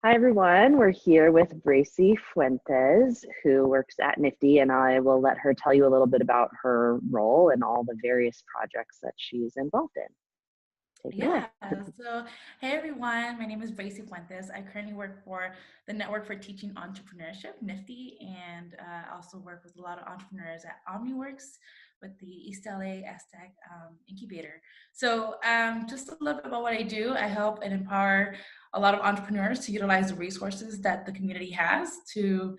Hi everyone, we're here with Bracy Fuentes, who works at NFTE, and I will let her tell you a little bit about her role and all the various projects that she's involved in. Take it away. So hey everyone, my name is Bracy Fuentes. I currently work for the Network for Teaching Entrepreneurship, NFTE, and also work with a lot of entrepreneurs at Omniworks with the East LA Aztec Incubator. So just a little bit about what I do. I help and empower a lot of entrepreneurs to utilize the resources that the community has to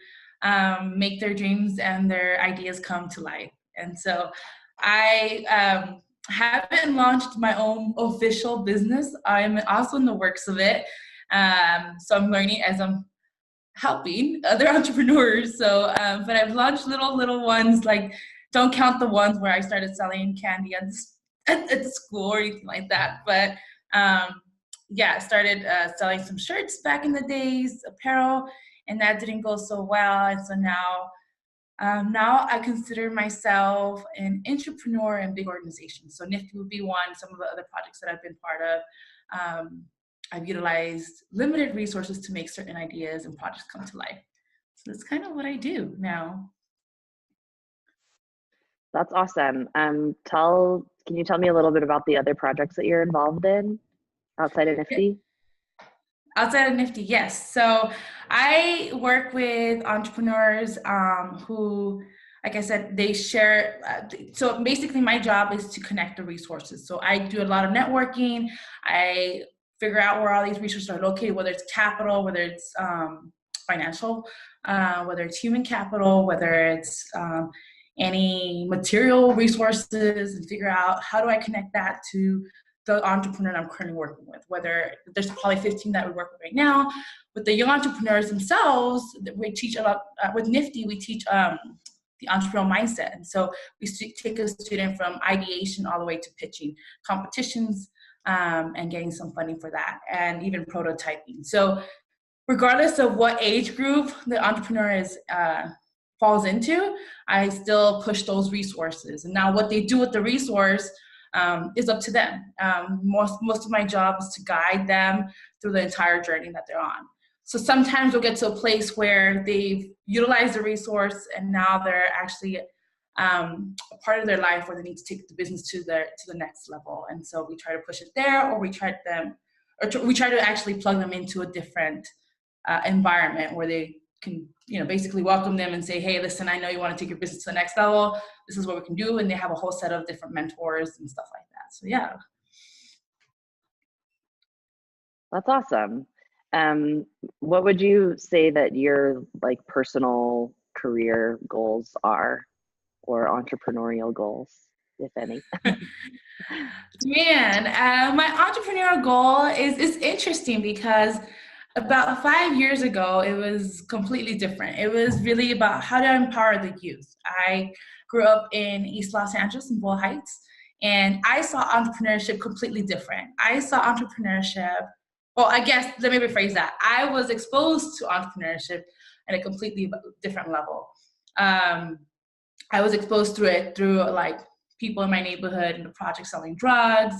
make their dreams and their ideas come to life. And so I haven't launched my own official business. I'm also in the works of it. So I'm learning as I'm helping other entrepreneurs. So, but I've launched little ones, like don't count the ones where I started selling candy at the school or anything like that. But yeah, I started selling some shirts back in the days, apparel, and that didn't go so well. And so now I consider myself an entrepreneur in big organizations. So NFTE would be one. Some of the other projects that I've been part of, I've utilized limited resources to make certain ideas and projects come to life. So that's kind of what I do now. That's awesome. Can you tell me a little bit about the other projects that you're involved in outside of NFTE? Outside of NFTE, yes. So I work with entrepreneurs who, like I said, they share. So basically my job is to connect the resources. So I do a lot of networking. I figure out where all these resources are located, whether it's capital, whether it's financial, whether it's human capital, whether it's any material resources, and figure out how do I connect that to the entrepreneur I'm currently working with. Whether there's probably 15 that we work with right now, with the young entrepreneurs themselves, we teach a lot with NFTE. We teach the entrepreneurial mindset, and so we take a student from ideation all the way to pitching competitions and getting some funding for that, and even prototyping. So regardless of what age group the entrepreneur is falls into, I still push those resources. And now what they do with the resource is up to them. Most of my job is to guide them through the entire journey that they're on. So sometimes we'll get to a place where they've utilized the resource and now they're actually a part of their life where they need to take the business to the next level. And so we try to push it there, or we try to actually plug them into a different environment where they can, basically welcome them and say, hey, listen, I know you want to take your business to the next level. This is what we can do. And they have a whole set of different mentors and stuff like that. So yeah. That's awesome. What would you say that your personal career goals are, or entrepreneurial goals, if any? Man, my entrepreneurial goal is interesting because about 5 years ago, it was completely different. It was really about how to empower the youth. I grew up in East Los Angeles in Boyle Heights, and I saw entrepreneurship completely different. I saw entrepreneurship, well, I guess, let me rephrase that. I was exposed to entrepreneurship at a completely different level. I was exposed through like people in my neighborhood in the project selling drugs.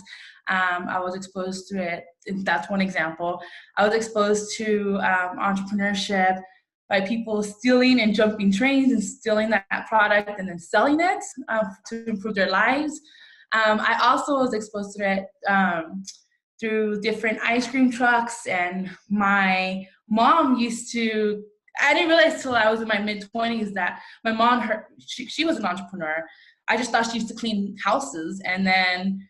I was exposed to it, and that's one example. I was exposed to entrepreneurship by people stealing and jumping trains and stealing that product and then selling it to improve their lives. I also was exposed to it through different ice cream trucks, and my mom used to, I didn't realize till I was in my mid-20s that my mom, she was an entrepreneur. I just thought she used to clean houses. And then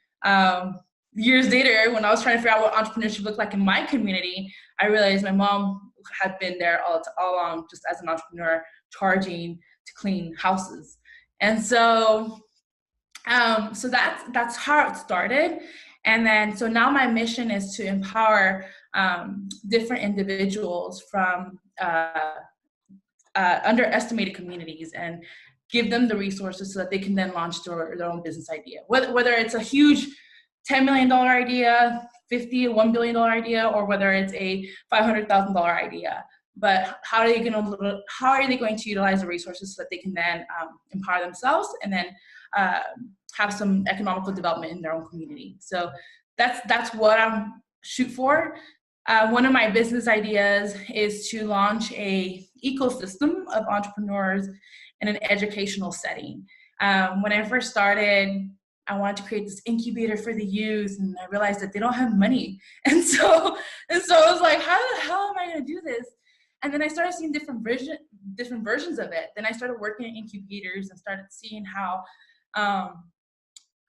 years later, when I was trying to figure out what entrepreneurship looked like in my community, I realized my mom had been there all along, just as an entrepreneur, charging to clean houses. And so that's how it started. And then, so now my mission is to empower different individuals from underestimated communities and give them the resources so that they can then launch their own business idea. Whether it's a huge $10 million idea, $1 billion idea, or whether it's a $500,000 idea. But how are they going to utilize the resources so that they can then empower themselves and then have some economical development in their own community? So that's what I'm shoot for. one of my business ideas is to launch a ecosystem of entrepreneurs in an educational setting. When I first started, I wanted to create this incubator for the youth, and I realized that they don't have money. And so I was like, how the hell am I going to do this? And then I started seeing different versions of it. Then I started working in incubators and started seeing how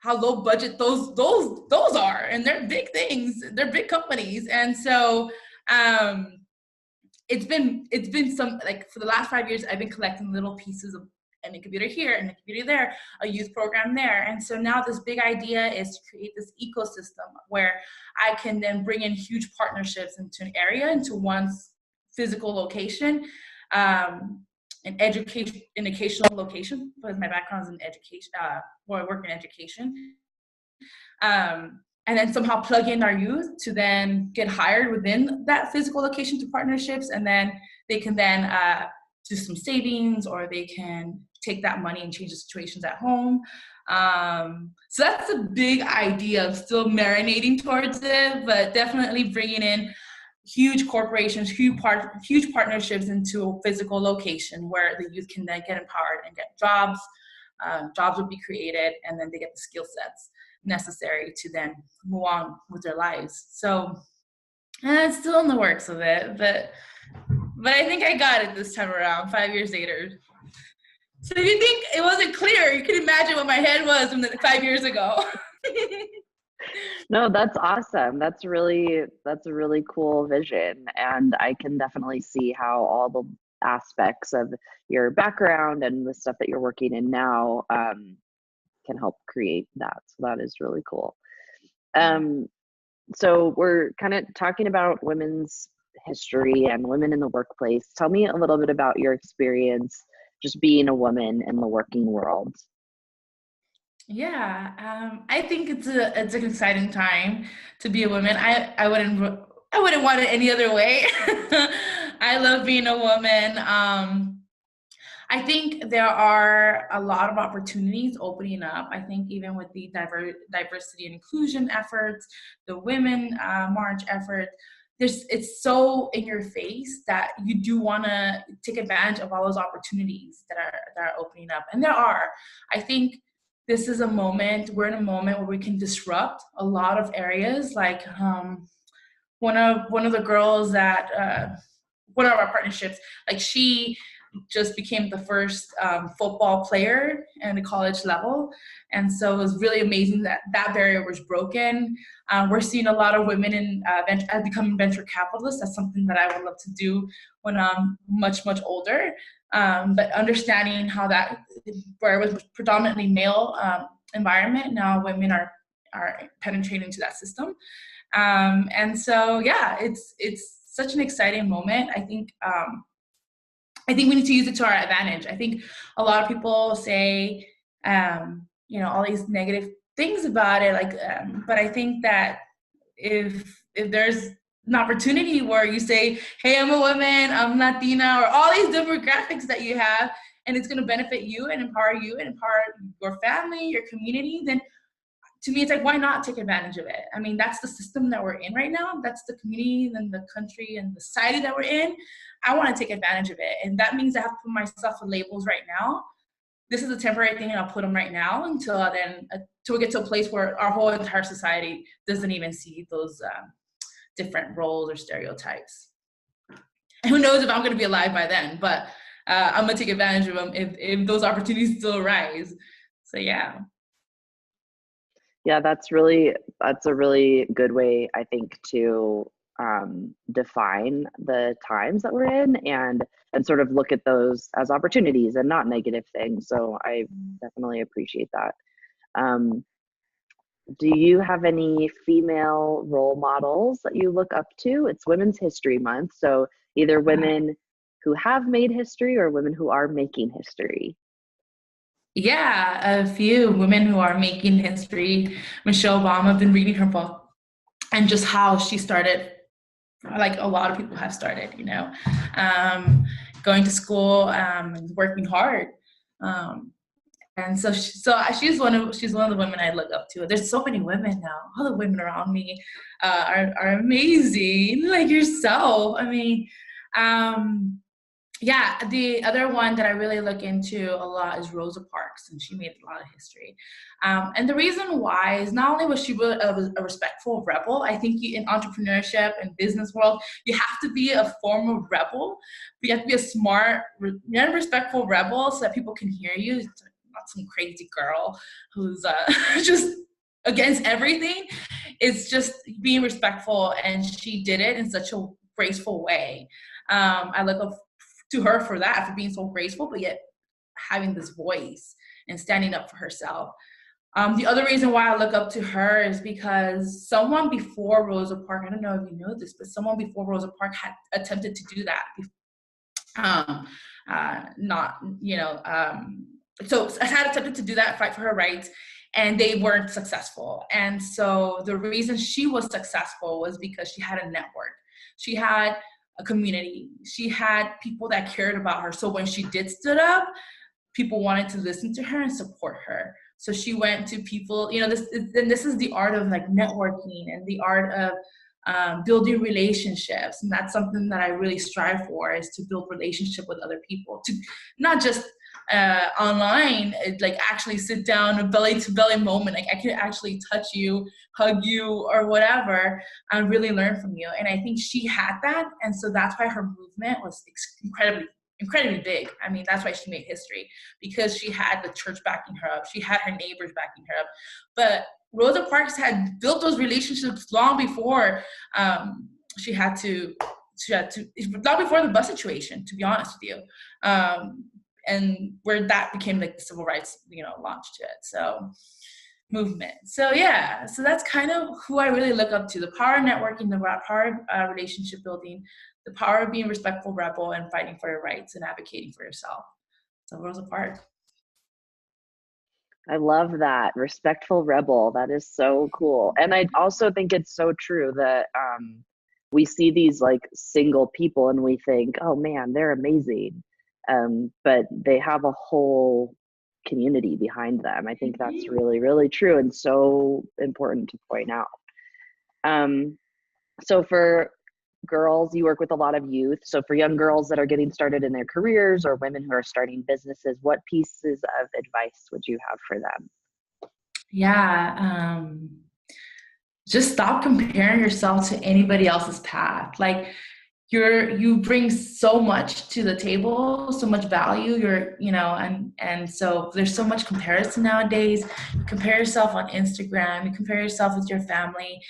low budget those are, and they're big things, they're big companies. And so it's been some, like, for the last 5 years I've been collecting little pieces of an incubator here, an incubator there, a youth program there. And so now this big idea is to create this ecosystem where I can then bring in huge partnerships into an area, into one physical location, an educational location, because my background is in education, where I work in education. And then somehow plug in our youth to then get hired within that physical location to partnerships, and then they can then do some savings, or they can take that money and change the situations at home. So that's a big idea. I'm still marinating towards it, but definitely bringing in huge corporations, huge partnerships into a physical location where the youth can then get empowered and get jobs. Jobs would be created, and then they get the skill sets necessary to then move on with their lives. So it's still in the works of it, but I think I got it this time around, 5 years later. So if you think it wasn't clear, you can imagine what my head was 5 years ago. No, that's awesome. That's a really cool vision. And I can definitely see how all the aspects of your background and the stuff that you're working in now can help create that. So that is really cool. So we're kind of talking about women's history and women in the workplace. Tell me a little bit about your experience just being a woman in the working world. Yeah, I think it's an exciting time to be a woman. I wouldn't want it any other way. I love being a woman. I think there are a lot of opportunities opening up. I think even with the diversity and inclusion efforts, the women march effort, it's so in your face that you do want to take advantage of all those opportunities that are opening up, and there are. I think we're in a moment where we can disrupt a lot of areas. Like one of the girls that one of our partnerships, like, she just became the first football player at the college level. And so it was really amazing that barrier was broken. We're seeing a lot of women in becoming venture capitalists. That's something that I would love to do when I'm much, much older. But understanding how that, where it was predominantly male environment, now women are penetrating into that system. And so, yeah, it's such an exciting moment. I think we need to use it to our advantage. I think a lot of people say, all these negative things about it, but I think that if there's an opportunity where you say, hey, I'm a woman, I'm Latina, or all these demographics that you have, and it's going to benefit you and empower your family, your community, then to me, it's like, why not take advantage of it? I mean, that's the system that we're in right now. That's the community and the country and the society that we're in. I want to take advantage of it. And that means I have to put myself with labels right now. This is a temporary thing, and I'll put them right now until we get to a place where our whole entire society doesn't even see those different roles or stereotypes. And who knows if I'm going to be alive by then, but I'm going to take advantage of them if those opportunities still arise. So, yeah. Yeah, that's a really good way, I think, to define the times that we're in and sort of look at those as opportunities and not negative things. So I definitely appreciate that. Do you have any female role models that you look up to? It's Women's History Month, so either women who have made history or women who are making history. Yeah, a few women who are making history. Michelle Obama, I've been reading her book, and just how she started, like a lot of people have started, going to school and working hard. And so she's one of the women I look up to. There's so many women now. All the women around me are amazing, like yourself. I mean, yeah, the other one that I really look into a lot is Rosa Parks, and she made a lot of history. And the reason why is not only was she a respectful rebel, I think in entrepreneurship and business world, you have to be a form of rebel, but you have to be a smart, respectful rebel so that people can hear you. It's not some crazy girl who's just against everything. It's just being respectful, and she did it in such a graceful way. I look up to her for that, for being so graceful, but yet having this voice and standing up for herself. The other reason why I look up to her is because someone before Rosa Parks, I don't know if you know this, but someone before Rosa Parks had attempted to do that. So I had attempted to do that, fight for her rights, and they weren't successful. And so the reason she was successful was because she had a network. She had a community. She had people that cared about her. So when she did stood up, people wanted to listen to her and support her. So she went to people, this is the art of like networking and the art of building relationships. And that's something that I really strive for, is to build relationship with other people, to not just online, like actually sit down, a belly to belly moment. Like I can actually touch you, hug you, or whatever, and really learn from you. And I think she had that. And so that's why her movement was incredibly big. I mean, that's why she made history, because she had the church backing her up. She had her neighbors backing her up. But Rosa Parks had built those relationships long before she had to, long before the bus situation, to be honest with you. And where that became like the civil rights, launch to it. So movement. So yeah, so that's kind of who I really look up to: the power of networking, the power of relationship building, the power of being a respectful rebel and fighting for your rights and advocating for yourself. So Rosa Parks. I love that. Respectful rebel. That is so cool. And I also think it's so true that we see these like single people and we think, oh man, they're amazing. But they have a whole community behind them. I think that's really, really true and so important to point out. So for girls, you work with a lot of youth. So for young girls that are getting started in their careers or women who are starting businesses, what pieces of advice would you have for them? Yeah, just stop comparing yourself to anybody else's path. Like you bring so much to the table, so much value. And so there's so much comparison nowadays. You compare yourself on Instagram, you compare yourself with your family.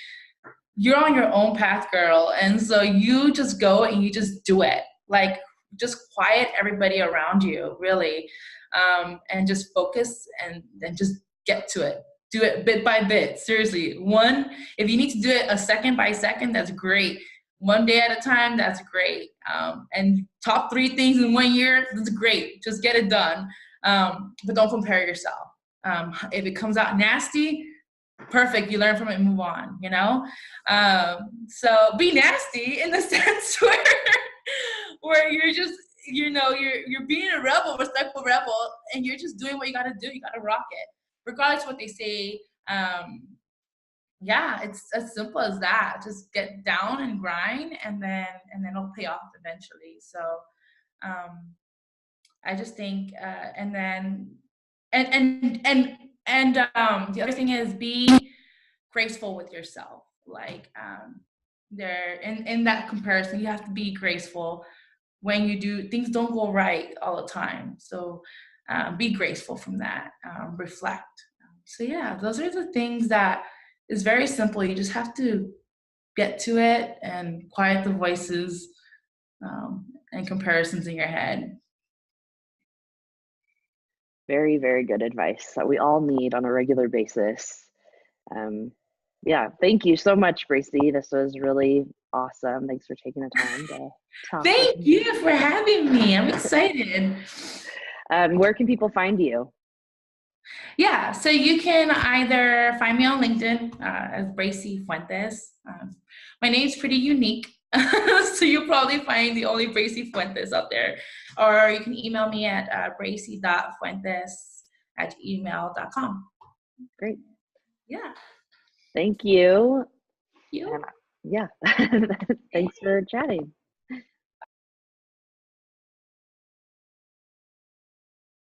You're on your own path, girl. And so you just go and you just do it. Like just quiet everybody around you, really. And just focus and just get to it. Do it bit by bit. Seriously. If you need to do it a second by second, that's great. One day at a time, that's great. And top 3 things in 1 year, that's great. Just get it done. But don't compare yourself. If it comes out nasty, perfect. You learn from it and move on, So be nasty in the sense where you're just, you're being a rebel, respectful rebel, and you're just doing what you got to do. You got to rock it. Regardless of what they say, yeah, it's as simple as that. Just get down and grind, and then it'll pay off eventually. So I just think, and the other thing is be graceful with yourself. Like in that comparison, you have to be graceful when you do things. Don't go right all the time. So be graceful from that. Reflect. So yeah, those are the things that is very simple. You just have to get to it and quiet the voices and comparisons in your head. Very, very good advice that we all need on a regular basis. Yeah, thank you so much, Bracy. This was really awesome. Thanks for taking the time to talk. Thank you for having me. I'm excited. Where can people find you? Yeah, so you can either find me on LinkedIn as Bracy Fuentes. My name's pretty unique, so you'll probably find the only Bracy Fuentes out there. Or you can email me at bracy.fuentes @gmail.com. Great. Yeah. Thank you. You. And yeah, thanks for chatting.